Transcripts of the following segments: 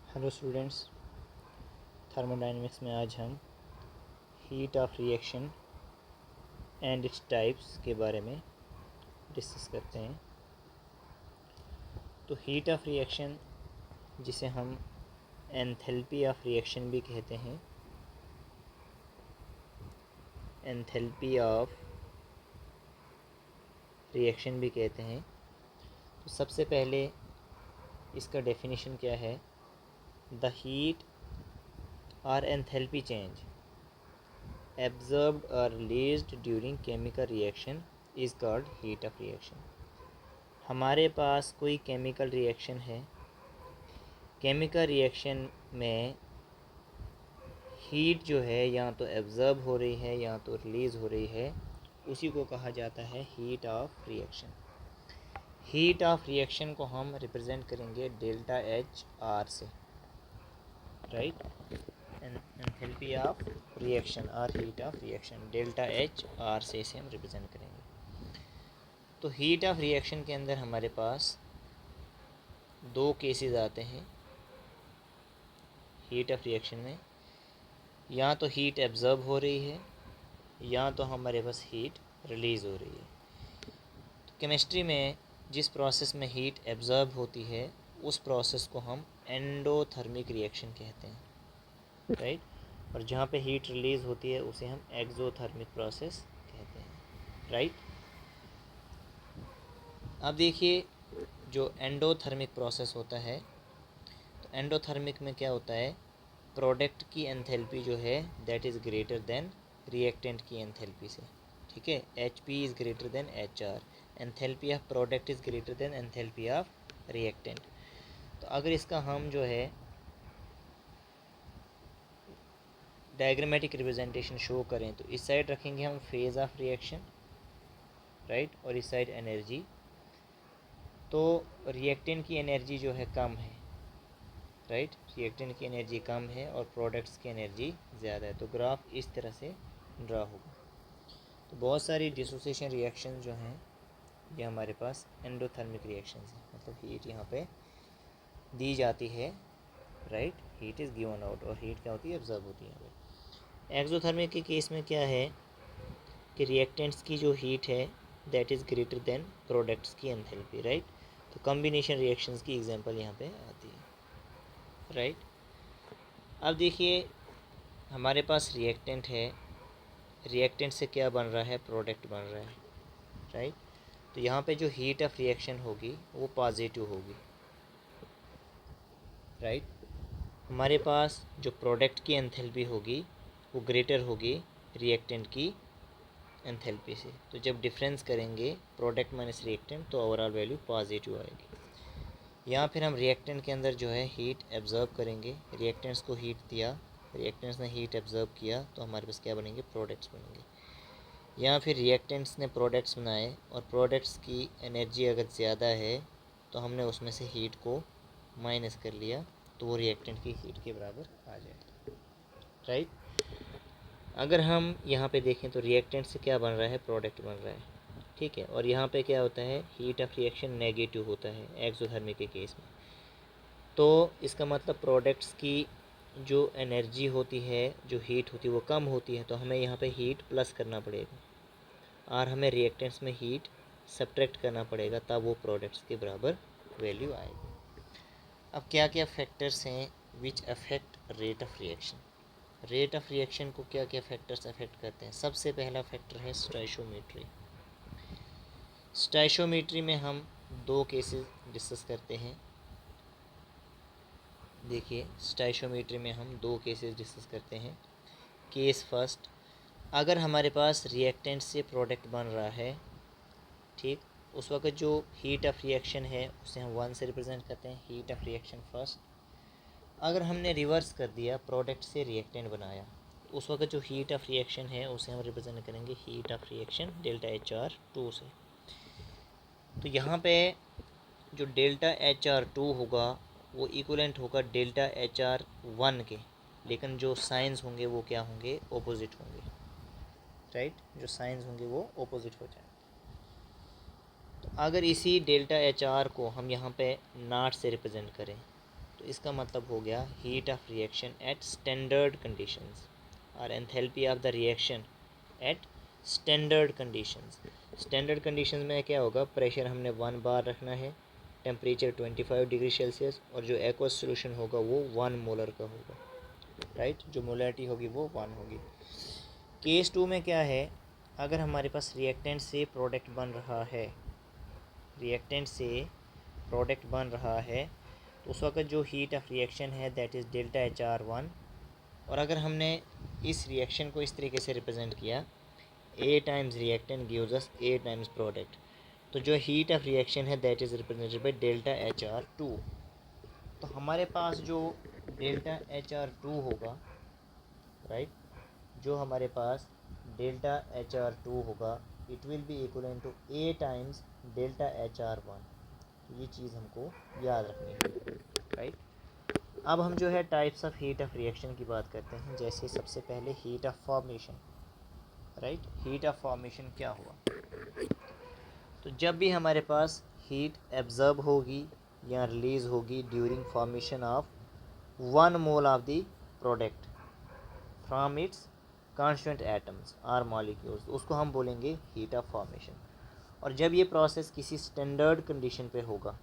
Hello students, thermodynamics में आज हम heat of reaction and its types के बारे में डिस्कस करते हैं। तो हीट ऑफ रिएक्शन, जिसे हम एंथैल्पी ऑफ रिएक्शन भी कहते हैं, एंथैल्पी ऑफ रिएक्शन भी कहते हैं। तो सबसे पहले इसका डेफिनेशन क्या है? द हीट और enthalpy change absorbed or released during chemical reaction is called heat of reaction। हमारे पास कोई केमिकल रिएक्शन है, केमिकल रिएक्शन में हीट जो है या तो एब्जॉर्ब हो रही है या तो रिलीज़ हो रही है, उसी को कहा जाता है heat of reaction. Heat of reaction को हम रिप्रेजेंट करेंगे डेल्टा एच आर से, राइट। एंथैल्पी ऑफ रिएक्शन और heat of reaction delta H R से इसे हम रिप्रेजेंट करेंगे। तो हीट ऑफ रिएक्शन के अंदर हमारे पास दो केसेस आते हैं। हीट ऑफ रिएक्शन में या तो हीट एब्जॉर्ब हो रही है या तो हमारे पास हीट रिलीज़ हो रही है। तो केमिस्ट्री में जिस प्रोसेस में हीट एब्जॉर्ब होती है उस प्रोसेस को हम एंडोथर्मिक रिएक्शन कहते हैं, राइट। और जहाँ पे हीट रिलीज़ होती है उसे हम एक्सोथर्मिक प्रोसेस कहते हैं, राइट। अब देखिए, जो एंडोथर्मिक प्रोसेस होता है, तो एंडोथर्मिक में क्या होता है? प्रोडक्ट की एंथैल्पी जो है that is greater than reactant की एंथैल्पी से, ठीक है। H P is greater than H R. Enthalpy of product is greater than enthalpy of reactant. तो अगर इसका हम जो है डायग्रामेटिक रिप्रेजेंटेशन शो करें तो इस साइड रखेंगे हम फेज़ ऑफ रिएक्शन, राइट, और इस साइड एनर्जी। तो रिएक्टेंट की एनर्जी जो है कम है, राइट, रिएक्टेंट की एनर्जी कम है और प्रोडक्ट्स की एनर्जी ज़्यादा है। तो ग्राफ इस तरह से ड्रा होगा। तो बहुत सारी डिसोसिएशन रिएक्शन जो हैं ये हमारे पास एंडोथर्मिक रिएक्शंस हैं, मतलब हीट यहाँ पे दी जाती है, right, heat is given out और हीट क्या होती है? एब्जॉर्ब होती है। एक्सोथर्मिक के केस में क्या है कि रिएक्टेंट्स की जो हीट है that is greater than products की एंथैल्पी, राइट। तो कॉम्बिनेशन रिएक्शंस की एग्जांपल यहाँ पे आती है, राइट। अब देखिए, हमारे पास रिएक्टेंट है, रिएक्टेंट से क्या बन रहा है? प्रोडक्ट बन रहा है, राइट। तो यहाँ पे जो हीट ऑफ रिएक्शन होगी वो पॉजिटिव होगी, राइट। हमारे पास जो प्रोडक्ट की एंथैल्पी होगी वो ग्रेटर होगी रिएक्टेंट की एंथैल्पी से। तो जब डिफरेंस करेंगे प्रोडक्ट माइनस रिएक्टेंट तो ओवरऑल वैल्यू पॉजिटिव आएगी। यहाँ फिर हम रिएक्टेंट के अंदर जो है हीट एब्जॉर्ब करेंगे। रिएक्टेंट्स को हीट दिया, रिएक्टेंट्स ने हीट एब्जॉर्ब किया, तो हमारे पास क्या बनेंगे? प्रोडक्ट्स बनेंगे। यहाँ फिर रिएक्टेंट्स ने प्रोडक्ट्स बनाए और प्रोडक्ट्स की एनर्जी अगर ज़्यादा है तो हमने उसमें से हीट को माइनस कर लिया, तो वो रिएक्टेंट की हीट के बराबर आ जाए, राइट। अगर हम यहाँ पे देखें तो रिएक्टेंट से क्या बन रहा है? प्रोडक्ट बन रहा है, ठीक है। और यहाँ पे क्या होता है? हीट ऑफ रिएक्शन नेगेटिव होता है एक्सोथर्मिक के केस में। तो इसका मतलब प्रोडक्ट्स की जो एनर्जी होती है, जो हीट होती है, वो कम होती है, तो हमें यहाँ पे हीट प्लस करना पड़ेगा और हमें रिएक्टेंट्स में हीट सब्ट्रैक्ट करना पड़ेगा, तब वो प्रोडक्ट्स के बराबर वैल्यू आएगी। अब क्या क्या फैक्टर्स हैं which affect rate of reaction? Rate of reaction को क्या क्या फैक्टर्स अफेक्ट करते हैं? सबसे पहला फैक्टर है स्टोइशियोमेट्री। स्टोइशियोमेट्री में हम दो केसेस डिस्कस करते हैं। देखिए, स्टोइशियोमेट्री में हम दो केसेस डिस्कस करते हैं। केस फर्स्ट, अगर हमारे पास रिएक्टेंट से प्रोडक्ट बन रहा है, ठीक, उस वक्त जो हीट ऑफ रिएक्शन है उसे हम 1 से रिप्रेजेंट करते हैं, हीट ऑफ रिएक्शन फर्स्ट। अगर हमने रिवर्स कर दिया, प्रोडक्ट से रिएक्टेंट बनाया, तो उस वक्त जो हीट ऑफ रिएक्शन है उसे हम रिप्रेजेंट करेंगे heat of reaction delta H R 2 से। तो यहाँ पे जो डेल्टा एच आर 2 होगा वो इक्वलेंट होगा डेल्टा एच आर 1 के, लेकिन जो साइंस होंगे वो क्या होंगे? ऑपोजिट होंगे, राइट। जो साइंस होंगे वो ऑपोजिट हो जाएंगे। तो अगर इसी डेल्टा एच आर को हम यहाँ पे नॉट से रिप्रेजेंट करें, तो इसका मतलब हो गया heat of reaction at standard conditions और enthalpy of the reaction at standard conditions. Standard conditions में क्या होगा, प्रेशर हमने 1 बार रखना है, टेम्परेचर 25 डिग्री सेल्सियस, और जो एक्वस सोल्यूशन होगा वो 1 मोलर का होगा, राइट। जो मोलरिटी होगी वो 1 होगी। केस 2 में क्या है, अगर हमारे पास रिएक्टेंट से प्रोडक्ट बन रहा है, रिएक्टेंट से प्रोडक्ट बन रहा है, तो उस वक्त जो हीट ऑफ रिएक्शन है दैट इज़ डेल्टा HR1। और अगर हमने इस रिएक्शन को इस तरीके से रिप्रेजेंट किया, A times reactant gives us A times product, तो जो हीट ऑफ रिएक्शन है that is represented by delta HR2। तो हमारे पास जो डेल्टा HR2 होगा, राइट, जो हमारे पास डेल्टा HR2 होगा, it will be equivalent to A times delta HR1। तो ये चीज़ हमको याद रखनी है, राइट। अब हम जो है types of heat of reaction की बात करते हैं। जैसे सबसे पहले heat of formation, right. Heat of formation क्या हुआ, तो जब भी हमारे पास हीट एब्जर्ब होगी या रिलीज होगी during formation of 1 mole of the product from its constant atoms और मॉलिक्यूल्स, उसको हम बोलेंगे हीट ऑफ फॉर्मेशन। और जब ये प्रोसेस किसी स्टैंडर्ड कंडीशन पे होगा,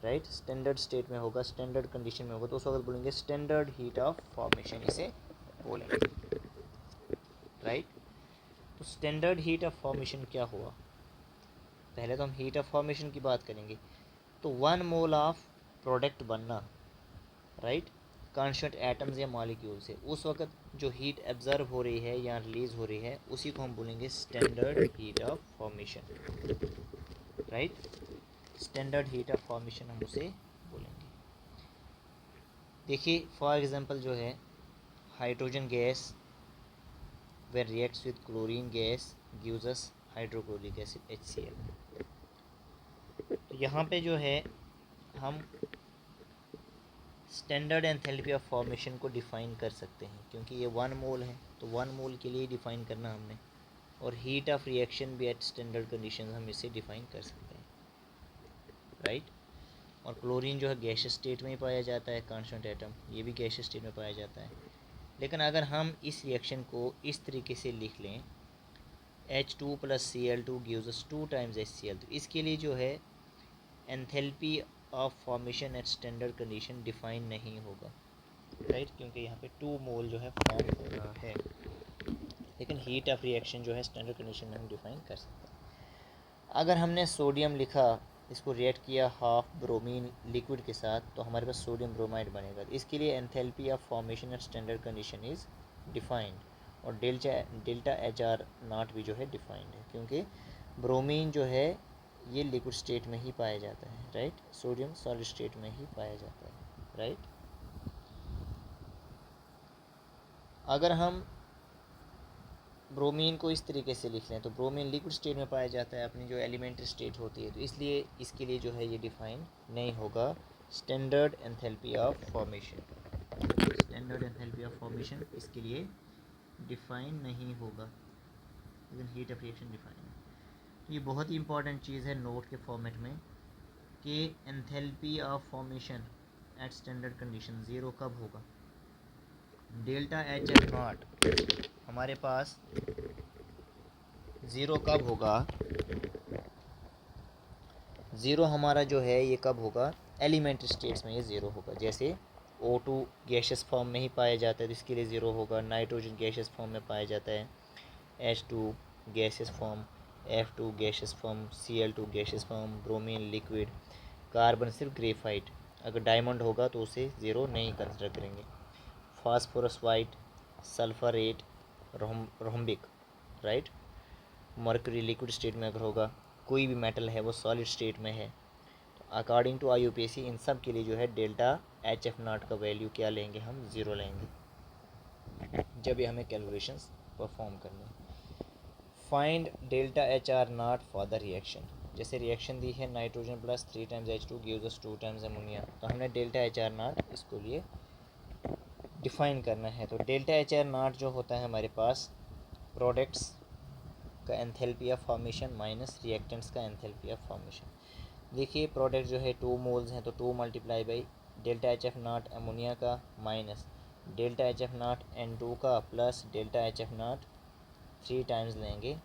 राइट, स्टैंडर्ड स्टेट में होगा, स्टैंडर्ड कंडीशन में होगा, तो उस वक्त बोलेंगे स्टैंडर्ड हीट ऑफ फॉर्मेशन, इसे बोलेंगे, राइट। तो स्टैंडर्ड हीट ऑफ फॉर्मेशन क्या हुआ, पहले तो हम हीट ऑफ फॉर्मेशन की बात करेंगे। तो 1 मोल ऑफ प्रोडक्ट बनना, राइट, कॉन्स्टेंट एटम्स या मॉलिक्यूल से, उस वक्त जो हीट एब्जर्व हो रही है या रिलीज हो रही है, उसी को हम बोलेंगे standard heat of formation, right. Standard heat of formation हम उसे बोलेंगे। देखिए फॉर एग्जांपल जो है hydrogen gas when reacts with chlorine gas gives us hydrochloric acid HCl। तो यहाँ पे जो है हम स्टैंडर्ड एंथैल्पी ऑफ फॉर्मेशन को डिफ़ाइन कर सकते हैं, क्योंकि ये 1 मोल है तो 1 मोल के लिए डिफ़ाइन करना हमने, और हीट ऑफ रिएक्शन भी एट स्टैंडर्ड कंडीशन हम इसे डिफ़ाइन कर सकते हैं, राइट। और क्लोरीन जो है गैसियस स्टेट में ही पाया जाता है, कांस्टेंट एटम, ये भी गैसियस स्टेट में पाया जाता है। लेकिन अगर हम इस रिएक्शन को इस तरीके से लिख लें, H2 + Cl2 gives us 2 times HCl, तो इसके लिए जो है enthalpy of formation at standard condition define नहीं होगा, राइट, क्योंकि यहाँ पे 2 मोल जो है फॉर्म हो रहा है। लेकिन हीट ऑफ रिएक्शन जो है स्टैंडर्ड कंडीशन में हम डिफाइन कर सकते हैं। अगर हमने सोडियम लिखा, इसको रिएक्ट किया हाफ ब्रोमीन लिक्विड के साथ, तो हमारे पास सोडियम ब्रोमाइड बनेगा। इसके लिए enthalpy of formation at standard condition is defined, और डेल्टा HR0 भी जो है डिफाइंड है, क्योंकि ब्रोमीन जो है ये लिक्विड स्टेट में ही पाया जाता है, राइट। सोडियम सॉलिड स्टेट में ही पाया जाता है, राइट। अगर हम ब्रोमीन को इस तरीके से लिख लें, तो ब्रोमीन लिक्विड स्टेट में पाया जाता है, अपनी जो एलिमेंट्री स्टेट होती है, तो इसलिए इसके लिए जो है ये डिफाइन नहीं होगा standard enthalpy of formation. Standard enthalpy of formation इसके लिए डिफाइन नहीं होगा, लेकिन हीट ऑफ रिएक्शन डिफाइन है। तो ये बहुत ही इंपॉर्टेंट चीज़ है नोट के फॉर्मेट में, कि enthalpy of formation at standard condition zero कब होगा। डेल्टा HF0 हमारे पास ज़ीरो कब होगा, ज़ीरो हमारा जो है ये कब होगा, एलिमेंट्री स्टेट्स में ये ज़ीरो होगा। जैसे O2 गैशियस फॉर्म में ही पाया जाता है, तो इसके लिए ज़ीरो होगा। नाइट्रोजन गैशियस फॉर्म में पाया जाता है, H2 gaseous form, F2 gaseous form, Cl2 gaseous form, bromine liquid, carbon सिर्फ ग्रेफाइट। अगर डायमंड होगा तो उसे ज़ीरो नहीं कंसिडर करेंगे। Phosphorus white, sulphur 8, rhombic, right. Mercury liquid state में अगर होगा, कोई भी मेटल है वो सॉलिड स्टेट में है, तो अकॉर्डिंग टू IUPAC इन सब के लिए जो है डेल्टा HF0 का वैल्यू क्या लेंगे, हम ज़ीरो लेंगे जब ये हमें कैलकुलेशंस परफॉर्म करनी। Find delta HR0 for the reaction. जैसे रिएक्शन दी है nitrogen plus 3 times H2 gives us 2 times ammonia, तो हमने डेल्टा HR0 इसको लिए डिफ़ाइन करना है। तो डेल्टा HR0 जो होता है हमारे पास प्रोडक्ट्स का enthalpy of formation minus reactants का एंथैल्पी ऑफ फॉर्मेशन। देखिए प्रोडक्ट जो है 2 मोल्स हैं, तो 2 × delta H F not ammonia का minus delta H F not N2 का plus delta H F not 3 times लेंगे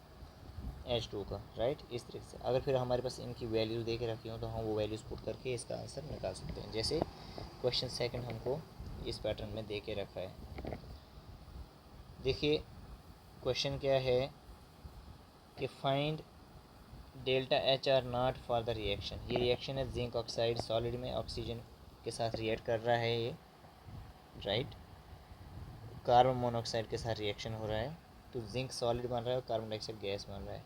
H2 का, राइट। इस तरीके से अगर फिर हमारे पास इनकी वैल्यूज़ दे के रखी हो तो हम वो वैल्यूज़ पुट करके इसका आंसर निकाल सकते हैं। जैसे क्वेश्चन सेकंड हमको इस पैटर्न में दे के रखा है। देखिए क्वेश्चन क्या है कि find delta H R not for the reaction. ये रिएक्शन है, जिंक ऑक्साइड सॉलिड में ऑक्सीजन के साथ रिएक्ट कर रहा है ये, राइट। कार्बन मोनोऑक्साइड के साथ रिएक्शन हो रहा है, तो जिंक सॉलिड बन रहा है और कार्बन डाइऑक्साइड गैस बन रहा है।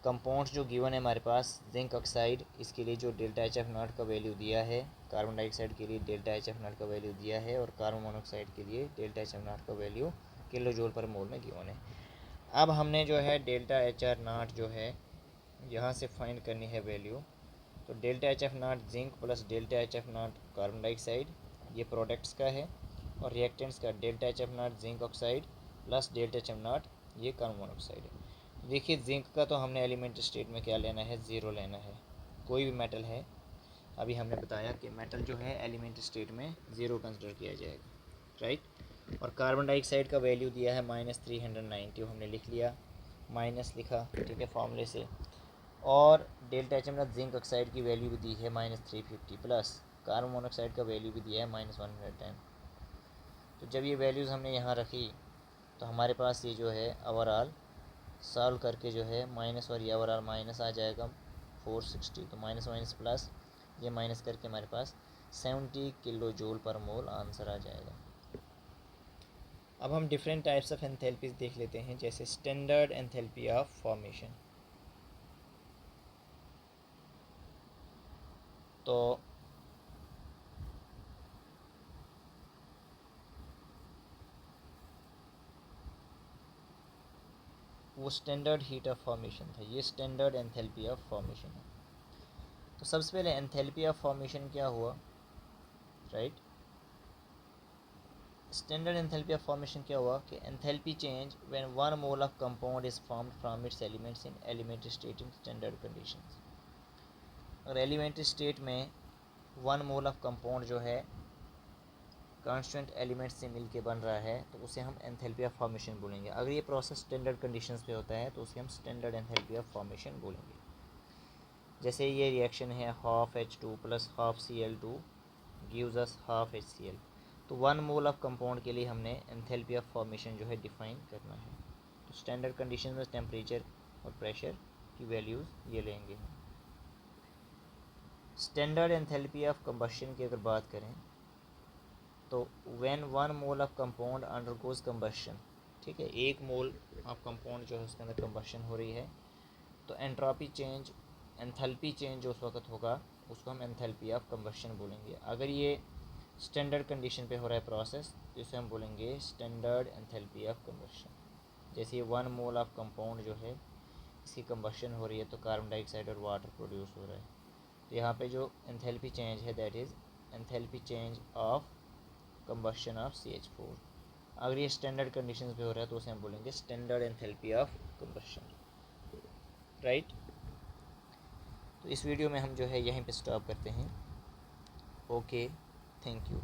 कंपाउंड्स जो गिवन है हमारे पास, जिंक ऑक्साइड इसके लिए जो डेल्टा एच एफ नॉट का वैल्यू दिया है, कार्बन डाइऑक्साइड के लिए डेल्टा एच एफ नॉट का वैल्यू दिया है, और कार्बन मोनोऑक्साइड के लिए डेल्टा एच एफ नॉट का वैल्यू किलो जूल पर मोल में गिवन है। अब हमने जो है डेल्टा एच आर नॉट जो है यहाँ से फाइंड करनी है वैल्यू। तो delta H F not zinc plus delta H F not carbon dioxide, ये प्रोडक्ट्स का है, और रिएक्टेंट्स का delta H F not zinc oxide plus delta H F not ये कार्बन मोनोऑक्साइड है। देखिए जिंक का तो हमने एलिमेंट स्टेट में क्या लेना है, ज़ीरो लेना है। कोई भी मेटल है, अभी हमने बताया कि मेटल जो है एलिमेंट स्टेट में ज़ीरो कंसिडर किया जाएगा, राइट। और कार्बन डाइऑक्साइड का वैल्यू दिया है -390, हमने लिख लिया, माइनस लिखा, ठीक है, फॉर्मूले से। और delta H am not zinc oxide की वैल्यू भी दी है -350, प्लस कार्बन मोनोऑक्साइड का वैल्यू भी दिया है -110। तो जब ये वैल्यूज़ हमने यहाँ रखी तो हमारे पास ये जो है ओवरऑल सॉल्व करके जो है माइनस और ये ओवरऑल माइनस आ जाएगा 460, तो माइनस माइनस प्लस ये माइनस करके हमारे पास 70 किलो जूल पर मोल आंसर आ जाएगा। अब हम डिफरेंट टाइप्स ऑफ एंथैल्पीज देख लेते हैं, जैसे स्टैंडर्ड एंथैल्पी ऑफ फॉर्मेशन। तो वो स्टैंडर्ड हीट ऑफ फॉर्मेशन था, ये स्टैंडर्ड एंथैल्पी ऑफ फॉर्मेशन है। तो सबसे पहले एंथैल्पी ऑफ फॉर्मेशन क्या हुआ, right. Standard enthalpy of formation क्या हुआ कि enthalpy change when 1 mole of compound is formed from its elements in elementary state in standard conditions. और एलिमेंट्री स्टेट में 1 मोल ऑफ कंपाउंड जो है कांस्टेंट एलिमेंट से मिल के बन रहा है, तो उसे हम एंथैल्पी ऑफ फॉर्मेशन बोलेंगे। अगर ये प्रोसेस स्टैंडर्ड कंडीशंस पे होता है तो उसे हम स्टैंडर्ड एंथैल्पी ऑफ फॉर्मेशन बोलेंगे। जैसे ये रिएक्शन है ½ H2 plus ½ Cl2 gives us ½ HCl, तो 1 मोल ऑफ कंपाउंड के लिए हमने एंथैल्पी ऑफ फॉर्मेशन जो है डिफाइन करना है। तो स्टैंडर्ड कंडीशन में टेम्परेचर और प्रेशर की वैल्यूज़ ये लेंगे। स्टैंडर्ड एंथैल्पी ऑफ कंबशन की अगर बात करें तो when 1 mole of compound undergoes combustion, ठीक है, 1 मोल ऑफ कंपाउंड जो है उसके अंदर कंबशन हो रही है, तो एंट्रोपी चेंज, एंथैल्पी चेंज जो उस वक्त होगा उसको हम एंथैल्पी ऑफ कंबशन बोलेंगे। अगर ये स्टैंडर्ड कंडीशन पे हो रहा है प्रोसेस तो इसे हम बोलेंगे स्टैंडर्ड एंथैल्पी ऑफ कंबशन। जैसे ये 1 मोल ऑफ कंपाउंड जो है इसकी कंबशन हो रही है तो कार्बन डाइऑक्साइड और वाटर प्रोड्यूस हो रहा है, तो यहाँ पे जो एंथैल्पी चेंज है that is enthalpy change of combustion of CH4। अगर ये स्टैंडर्ड कंडीशंस पे हो रहा है तो उसे हम बोलेंगे standard enthalpy of combustion, right. तो इस वीडियो में हम जो है यहीं पे स्टॉप करते हैं। Okay, thank you.